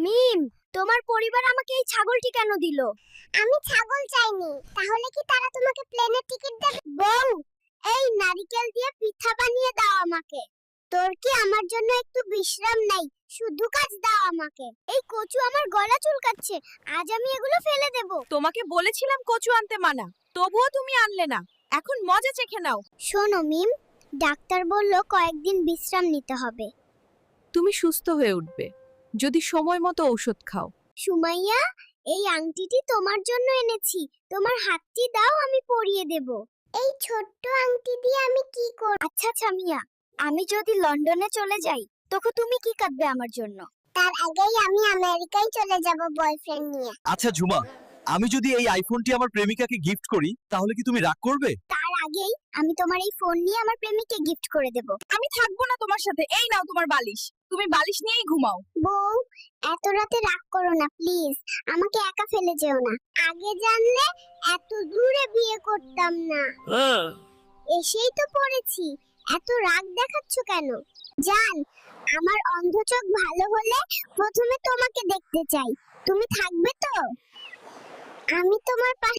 মিম, তোমার পরিবার আমাকে এই ছাগলটি কেন দিল? আমি ছাগল চাইনি, তাহলে কি তারা তোমাকে প্লেনের টিকিট দেবে? বউ, এই নারকেল দিয়ে পিঠা বানিয়ে দাও আমাকে। তোর কি আমার জন্য একটু বিশ্রাম নাই? শুধু কাজ দাও আমাকে। এই কচু আমার গলা চুলকাচ্ছে, আজ আমি এগুলো ফেলে দেব। তোমাকে বলেছিলাম কচু আনতে মানা, তবুও তুমি আনলে না। এখন মজা চেখে নাও। শোনো মিম, ডাক্তার বলল কয়েকদিন বিশ্রাম নিতে হবে। তুমি সুস্থ হয়ে উঠবে যদি সময় মতো ঔষধ খাও। সুমাইয়া, এই আংটিটি তোমার জন্য এনেছি, তোমার হাতটি দাও, আমি পরিয়ে দেব। এই ছোট্ট আংটি দিয়ে আমি কি করব? আচ্ছা ছামিয়া, আমি যদি লন্ডনে চলে যাই তখন তুমি কি কাঁদবে আমার জন্য? তার আগেই আমি আমেরিকায় চলে যাব বয়ফ্রেন্ড নিয়ে। আচ্ছা ঝুমা, আমি যদি এই আইফোনটি আমার প্রেমিকাকে গিফট করি তাহলে কি তুমি রাগ করবে? তার আগেই আমি তোমার এই ফোন নিয়ে আমার প্রেমিককে গিফট করে দেব। আমি থাকবো না তোমার সাথে। এই নাও তোমার বালিশ, তুমি বালিশ নিয়েই ঘুমাও। বউ, এত রাতে রাগ করো না প্লিজ, আমাকে একা ফেলে যেও না। আগে জানলে এত দূরে বিয়ে করতাম না। এসেই তো পড়েছি, এত রাগ দেখাচ্ছ কেন? জান, আমার অন্ধ চোখ ভালো হলে প্রথমে তোমাকে দেখতে চাই। তুমি থাকবে তো? আমি তোমার পাশে